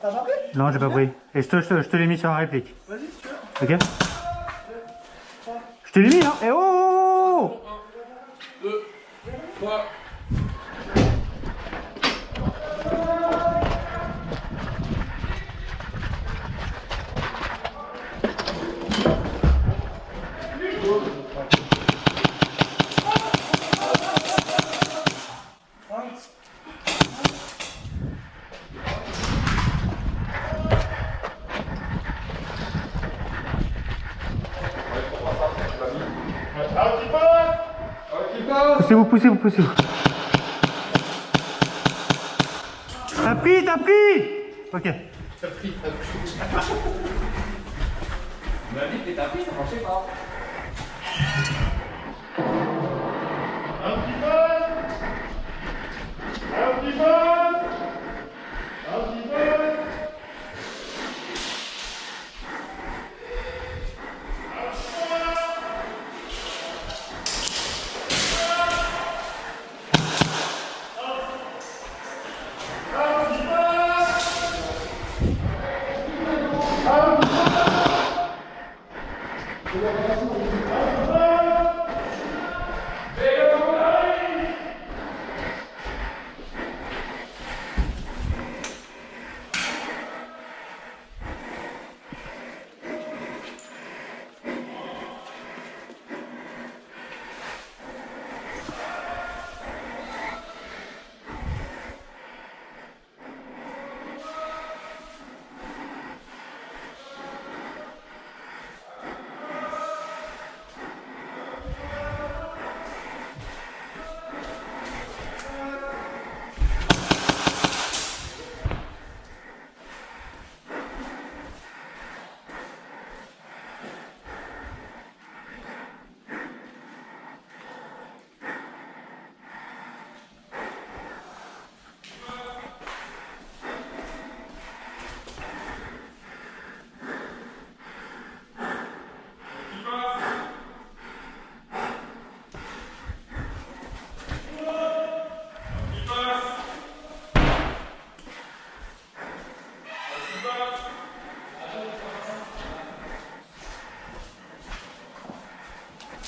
T'as pas pris? Non, j'ai pas pris. Et je te l'ai mis sur la réplique. Vas-y, si tu veux. Ok? Je te l'ai mis, hein? Eh oh! 1, 2, 3. Poussez-vous, poussez-vous, poussez-vous. T'as pris, t'as pris! Ok. T'as pris. On m'a dit que t'as pris, ça marchait pas. Un petit peu. Un petit peu. Un petit peu.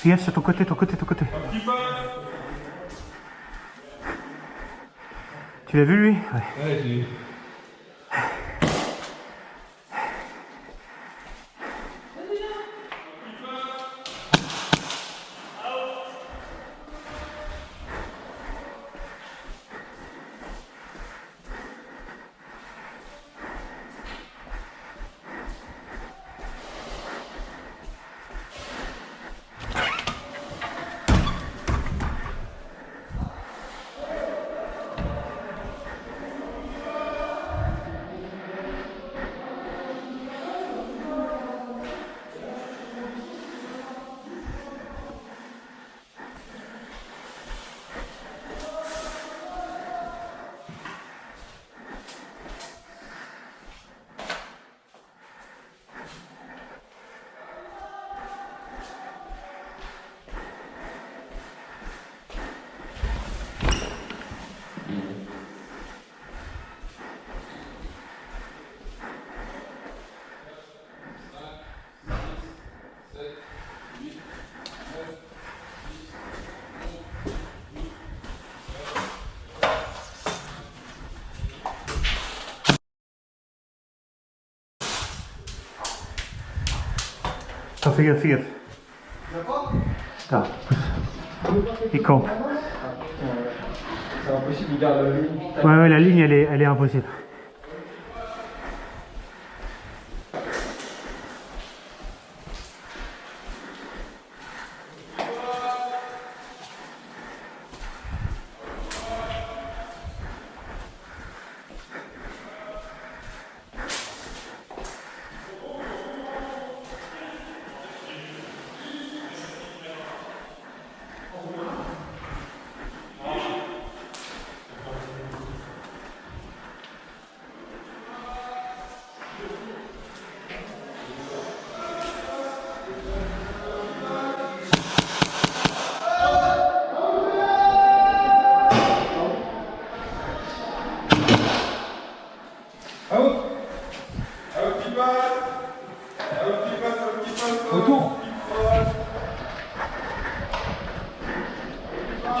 Regarde, c'est ton côté, ton côté, ton côté. Tu l'as vu lui? Ouais. Ouais, j'ai. Attends, fais gaffe, fais gaffe. Attends, pousse. Il campe. C'est impossible, il garde la ligne. Ouais, ouais, la ligne, elle est impossible.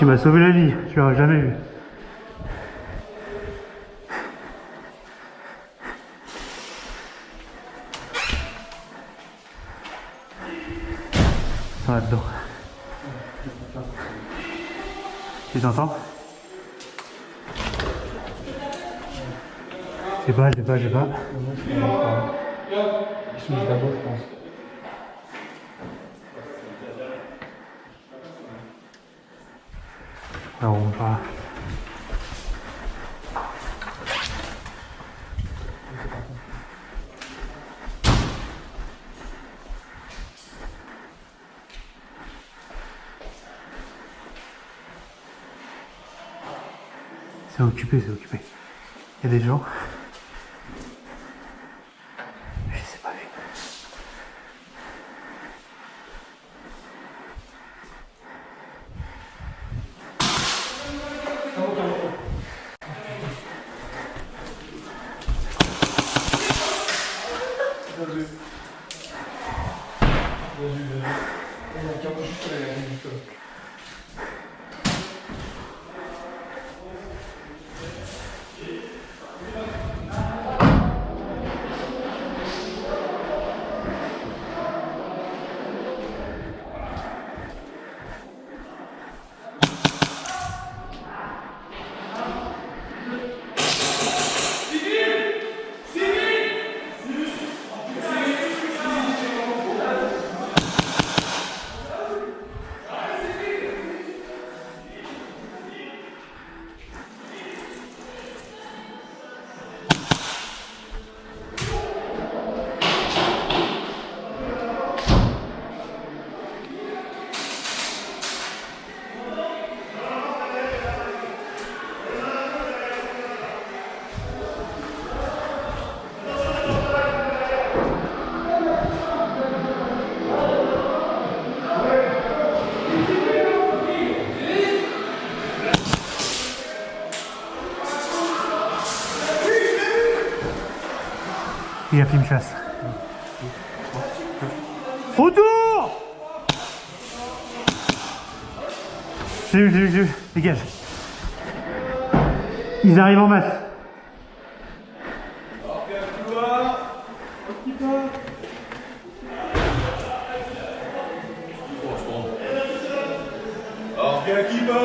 Tu m'as sauvé la vie, tu l'aurais jamais vu. Ça va dedans. Tu t'entends? J'ai pas. Je suis d'abord, je pense. Alors on va... C'est occupé, c'est occupé. Il y a des gens. Je sais pas vu. Il a fait une chasse. Autour! J'ai vu, dégage. Ils arrivent en masse. Alors, bien qui passe.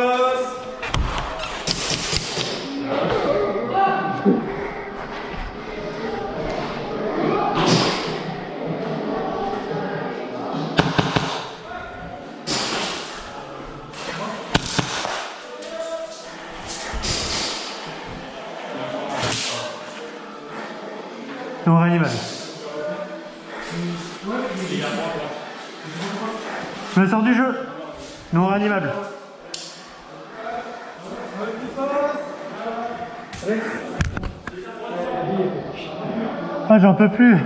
Non animal. Je me sors du jeu. Non animable. Ah j'en peux plus.